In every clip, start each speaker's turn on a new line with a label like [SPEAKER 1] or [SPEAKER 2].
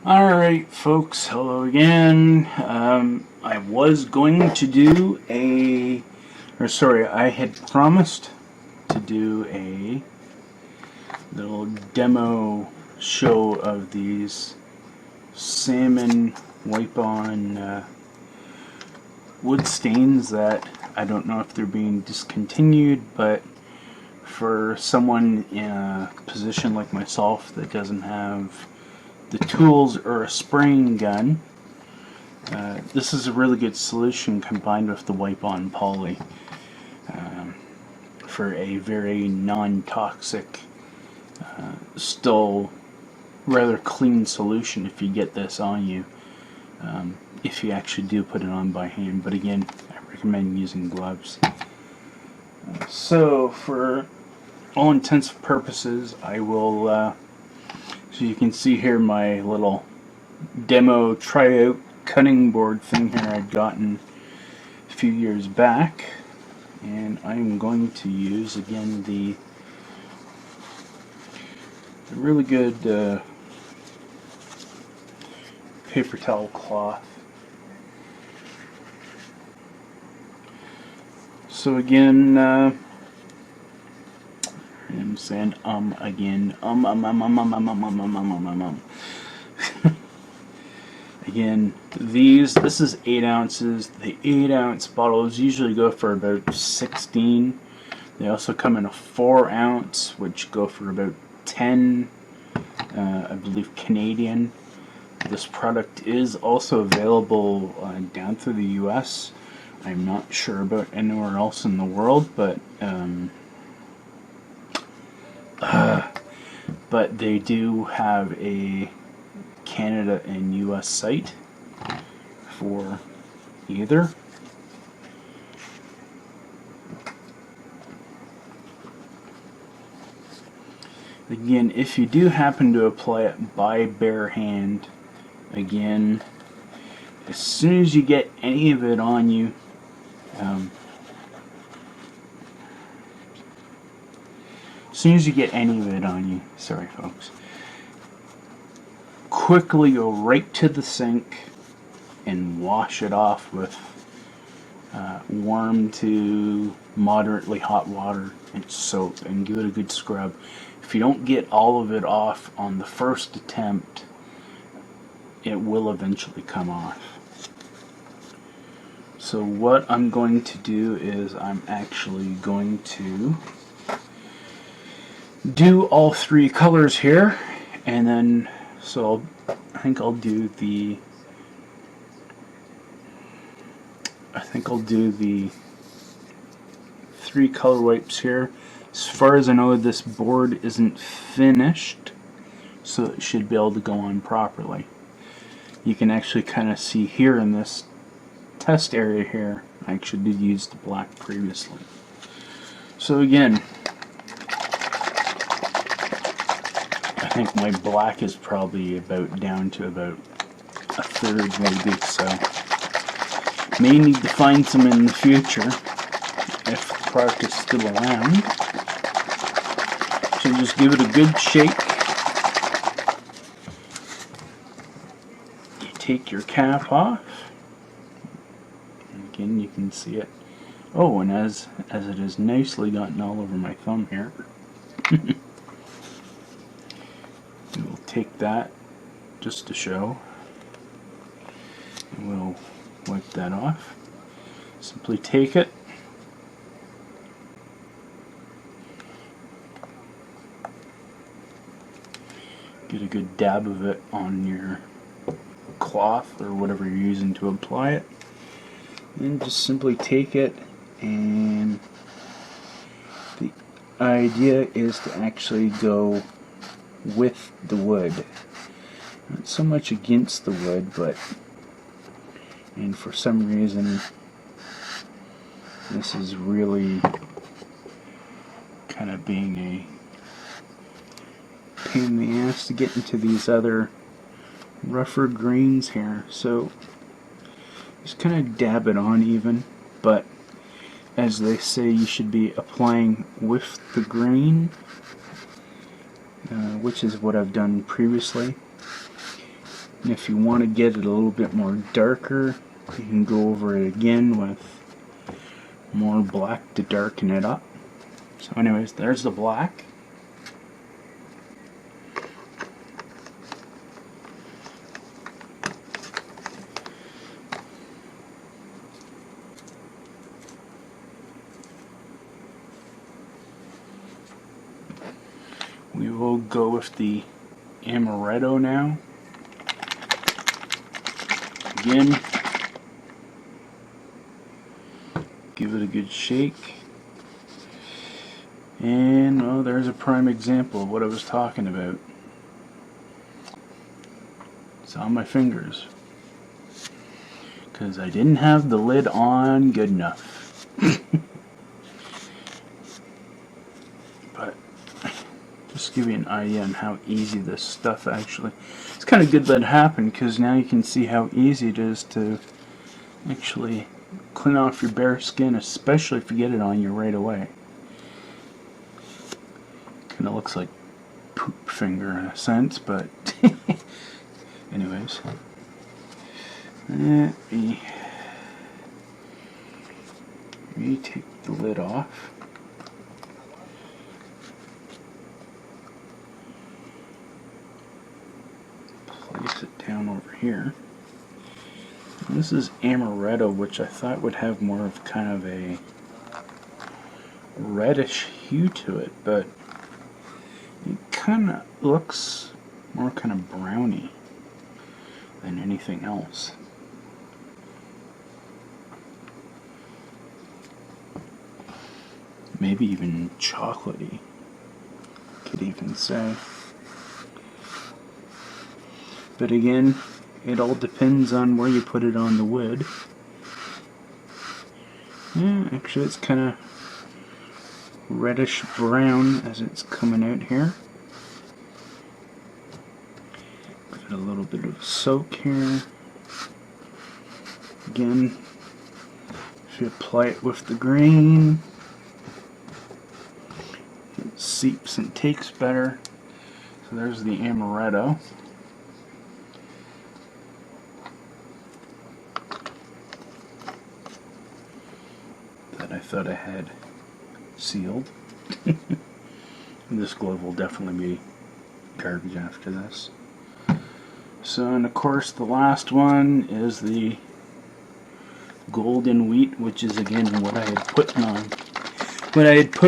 [SPEAKER 1] Alright folks, hello again. I was going to do I had promised to do a little demo show of these Saman wipe-on wood stains that I don't know if they're being discontinued, but for someone in a position like myself that doesn't have the tools or a spraying gun, this is a really good solution combined with the wipe-on poly for a very non-toxic, still rather clean solution if you get this on you, if you actually do put it on by hand. But again, I recommend using gloves. So for all intents and purposes, I will so you can see here my little demo tryout cutting board thing here I'd gotten a few years back, and I'm going to use again the really good paper towel cloth. So again, I'm saying again, Again, this is 8 ounces. The 8-ounce bottles usually go for about 16. They also come in a 4-ounce, which go for about 10, I believe Canadian. This product is also available down through the US. I'm not sure about anywhere else in the world, but they do have a Canada and US site for either. Again, if you do happen to apply it by bare hand, again, as soon as you get any of it on you, sorry folks, quickly go right to the sink and wash it off with warm to moderately hot water and soap, and give it a good scrub. If you don't get all of it off on the first attempt, it will eventually come off. So what I'm going to do is I'm actually going to do all 3 colors here, and then I think I'll do the 3 color wipes here. As far as I know, this board isn't finished, so it should be able to go on properly. You can actually kind of see here in this test area here, I actually did use the black previously. So again, I think my black is probably about down to about a third maybe, so may need to find some in the future if the product is still around. So just give it a good shake. You take your cap off. And again, you can see it. Oh, and as it has nicely gotten all over my thumb here. We'll take that just to show. And we'll wipe that off. Simply take it. Get a good dab of it on your cloth or whatever you're using to apply it. Then just simply take it, and the idea is to actually go with the wood. Not so much against the wood, and for some reason this is really kind of being a pain in the ass to get into these other rougher grains here. So just kind of dab it on even, but as they say, you should be applying with the grain, which is what I've done previously. And if you want to get it a little bit more darker, you can go over it again with more black to darken it up. So anyways, there's the black. We will go with the amaretto now. Again, give it a good shake. And, well, there's a prime example of what I was talking about. It's on my fingers. Because I didn't have the lid on good enough. But, just to give you an idea on how easy this stuff actually... It's kind of good that it happened, because now you can see how easy it is to actually clean off your bare skin, especially if you get it on you right away. Kind of looks like poop finger in a sense, but anyways. Let me take the lid off. Place it down over here. And this is amaretto, which I thought would have more of kind of a reddish hue to it, but it kind of looks more kind of browny than anything else. Maybe even chocolatey, could even say. But again, it all depends on where you put it on the wood. Yeah, actually it's kind of reddish brown as it's coming out here. Got a little bit of soak here. Again, if you apply it with the grain, it seeps and takes better. So there's the amaretto. That I thought I had sealed. This glove will definitely be garbage after this. So, and of course the last one is the golden wheat, which is again what I had put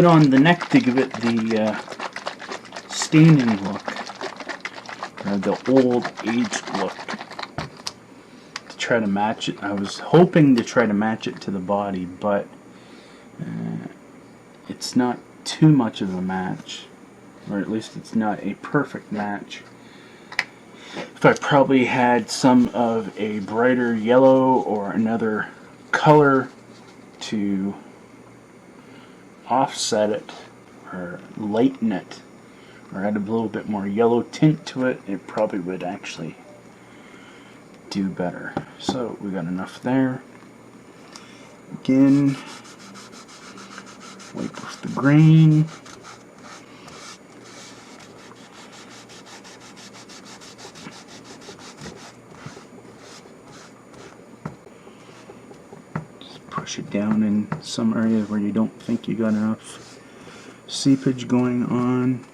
[SPEAKER 1] on the neck to give it the staining look, or the old aged look, to try to match it. I was hoping to try to match it to the body, but it's not too much of a match, or at least it's not a perfect match. If I probably had some of a brighter yellow or another color to offset it or lighten it or add a little bit more yellow tint to it, it probably would actually do better. So we got enough there. Again, wipe off the grain. Just push it down in some areas where you don't think you got enough seepage going on.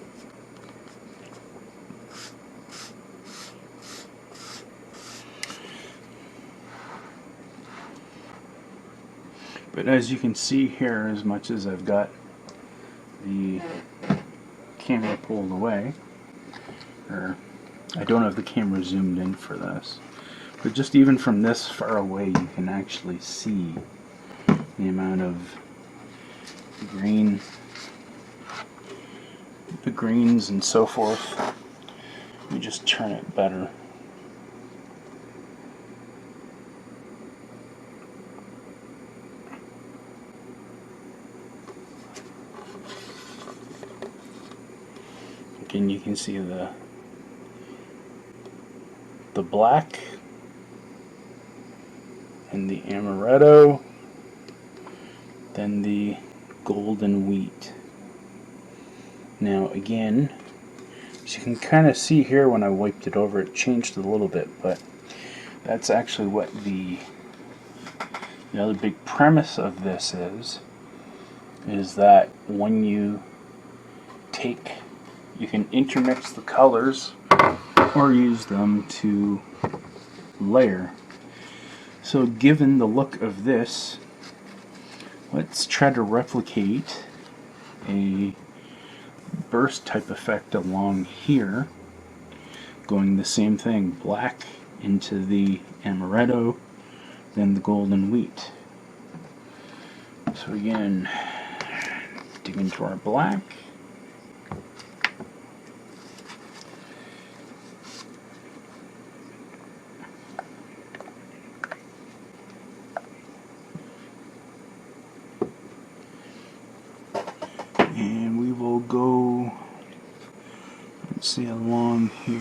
[SPEAKER 1] But as you can see here, as much as I've got the camera pulled away, or I don't have the camera zoomed in for this, but just even from this far away you can actually see the amount of green, the greens and so forth. Let me just turn it better. Again, you can see the black and the amaretto, then the golden wheat. Now again, As you can kind of see here, when I wiped it over, it changed a little bit, but that's actually what the other big premise of this is that when you you can intermix the colors or use them to layer. So given the look of this, let's try to replicate a burst type effect along here, going the same thing, black into the amaretto, then the golden wheat. So again, dig into our black. And we will go, let's see, along here.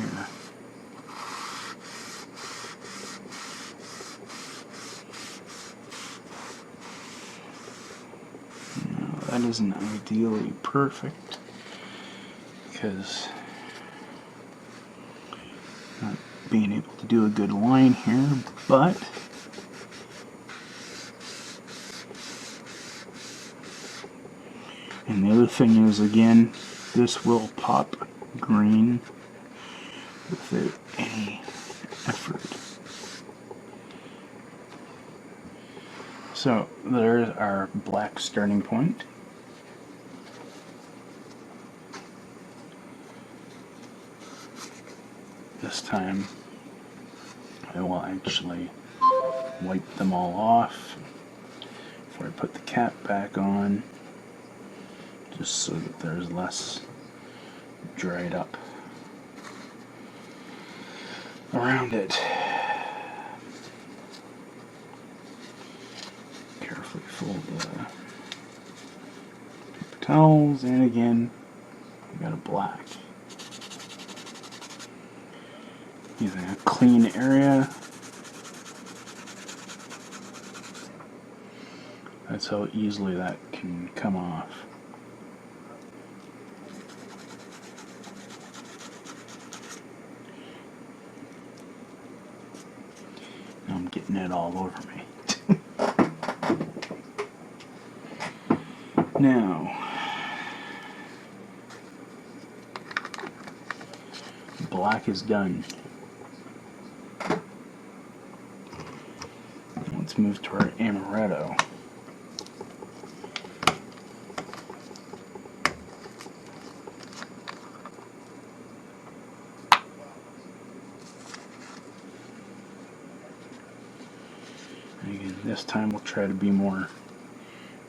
[SPEAKER 1] No, that isn't ideally perfect because not being able to do a good line here, but and the other thing is, again, this will pop green without any effort. So there's our black starting point. This time I will actually wipe them all off before I put the cap back on, just so that there's less dried up around it. Carefully fold the paper towels, and again, we got a black. Using a clean area. That's how easily that can come off. Now I'm getting it all over me. Now, black is done. Let's move to our amaretto. And again, this time we'll try to be more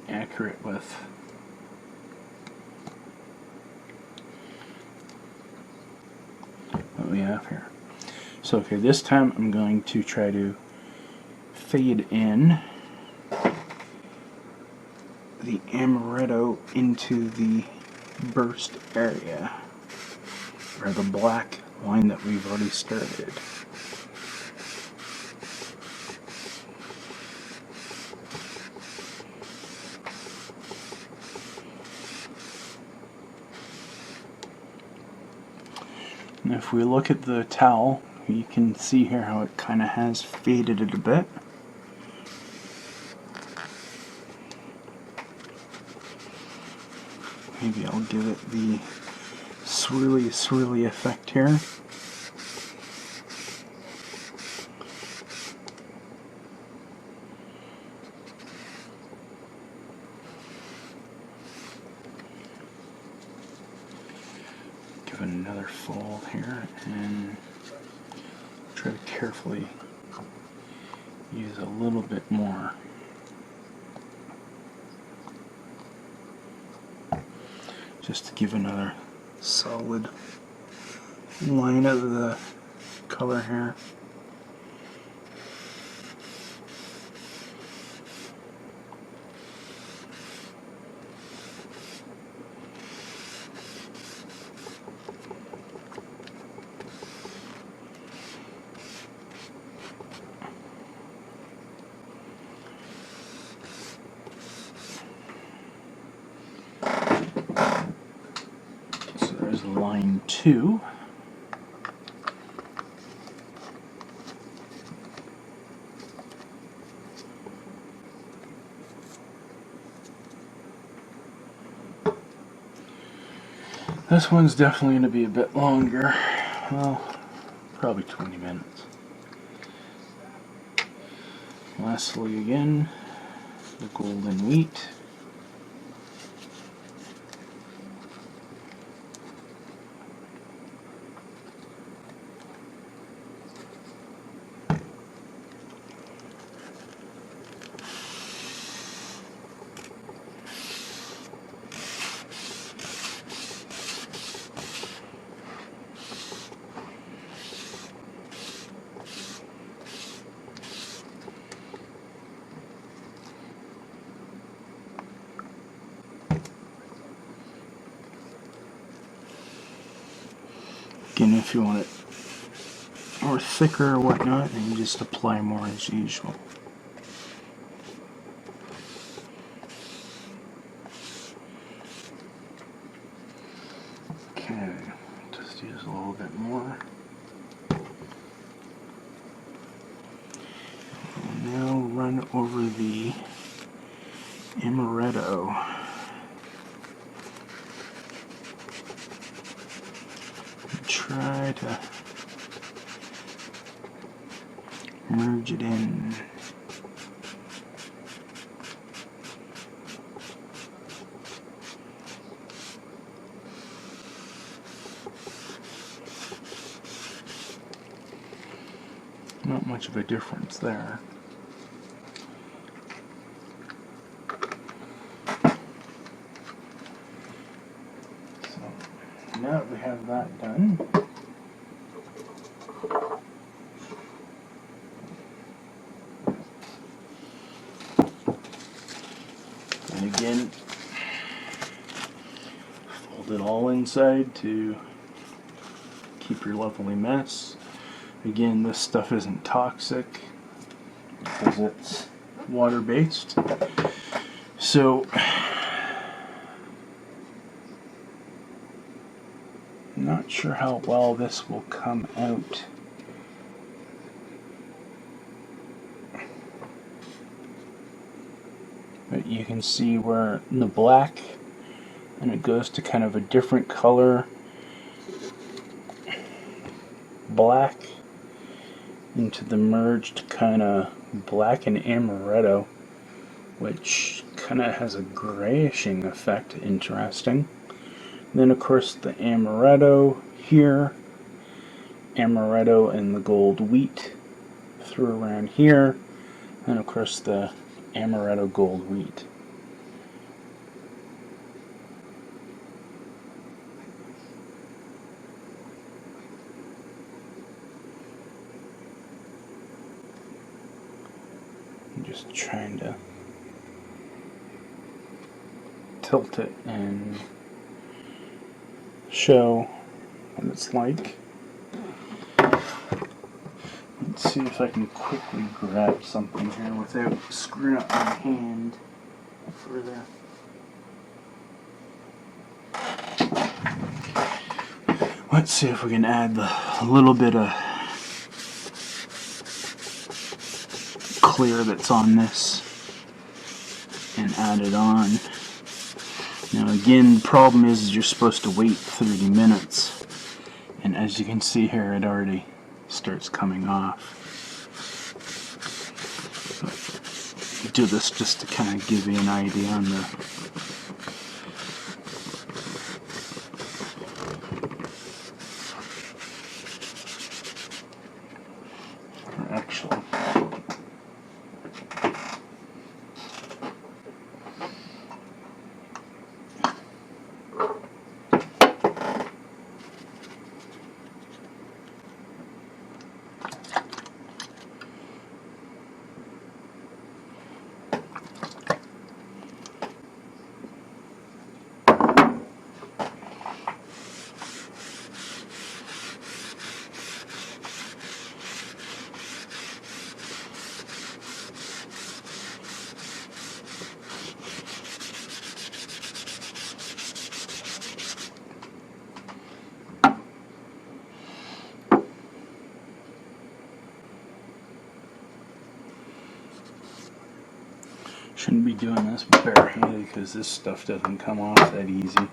[SPEAKER 1] accurate with what we have here. So okay, this time I'm going to try to fade in the amaretto into the burst area, or the black line that we've already started. And if we look at the towel, you can see here how it kind of has faded it a bit. Maybe I'll give it the swirly effect here. Give it another fold here and try to carefully use a little bit more. Just to give another solid line of the color here. Line 2. This one's definitely going to be a bit longer. Well, probably 20 minutes. Lastly, again, the golden wheat. Again, if you want it more thicker or whatnot, then you just apply more as usual. Okay, just use a little bit more. We'll now run over the amaretto. Try to merge it in. Not much of a difference there. So now that we have that done, and again, fold it all inside to keep your lovely mess. Again, this stuff isn't toxic because it's water-based. So, I'm not sure how well this will come out. But you can see where in the black, and it goes to kind of a different color, black, into the merged kind of black and amaretto, which kind of has a grayishing effect. Interesting. And then of course the amaretto here, amaretto and the gold wheat through around here, and of course the amaretto gold wheat. I'm just trying to tilt it and show what it's like. Let's see if I can quickly grab something here without screwing up my hand further. Let's see if we can add a little bit of clear that's on this and add it on. Now again, the problem is you're supposed to wait 30 minutes, and as you can see here, it already starts coming off. But do this just to kind of give you an idea on the actual. Shouldn't be doing this barehanded because this stuff doesn't come off that easy.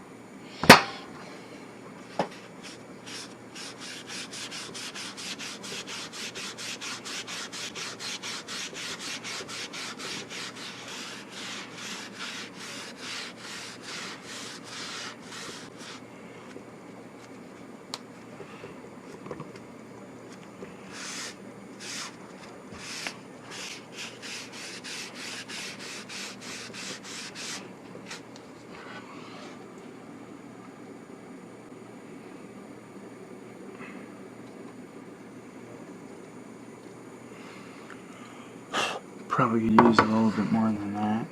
[SPEAKER 1] Probably could use a little bit more than that.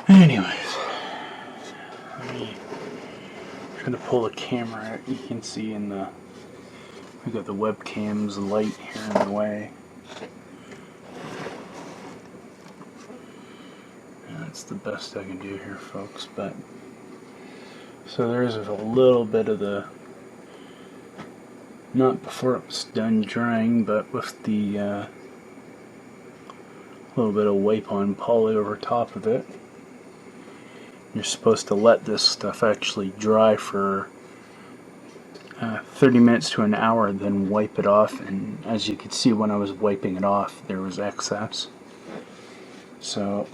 [SPEAKER 1] But, anyways, I'm trying to pull the camera out. You can see in the, we got the webcam's light here in the way. And that's the best I can do here, folks. But so there's a little bit of the, not before it was done drying, but with the little bit of wipe on poly over top of it. You're supposed to let this stuff actually dry for 30 minutes to an hour, then wipe it off. And as you could see, when I was wiping it off, there was excess. So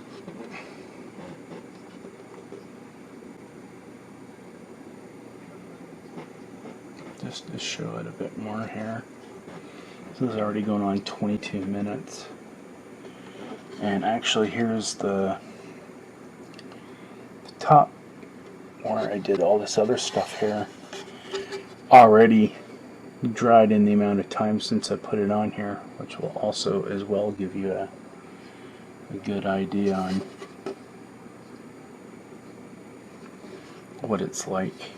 [SPEAKER 1] just to show it a bit more here, this is already going on 22 minutes. And actually, here's the top where I did all this other stuff here, already dried in the amount of time since I put it on here, which will also as well give you a good idea on what it's like.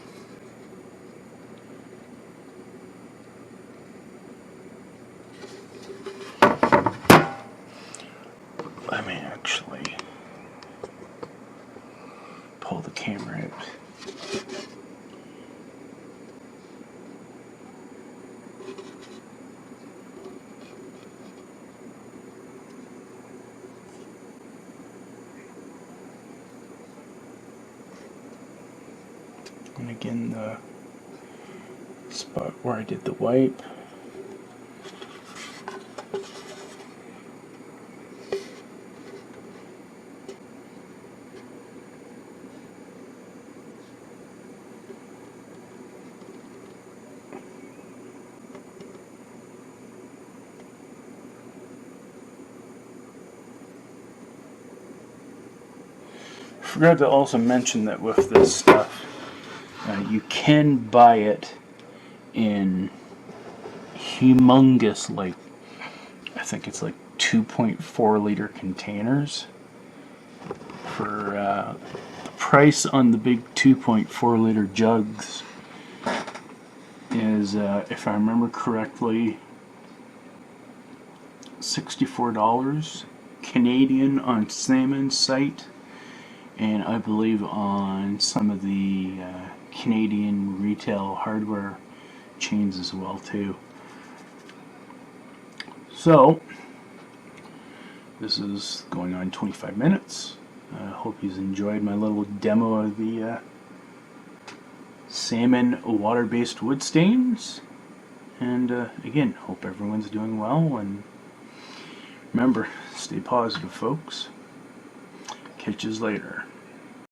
[SPEAKER 1] Let me actually pull the camera out. And again, the spot where I did the wipe. Forgot to also mention that with this stuff, you can buy it in humongous, like, I think it's like 2.4 liter containers. For the price on the big 2.4 liter jugs is, if I remember correctly, $64 Canadian on Saman's site, and I believe on some of the Canadian retail hardware chains as well too. So this is going on 25 minutes. I hope you enjoyed my little demo of the Saman water-based wood stains, and again, hope everyone's doing well, and remember, stay positive, folks. Catch yous later.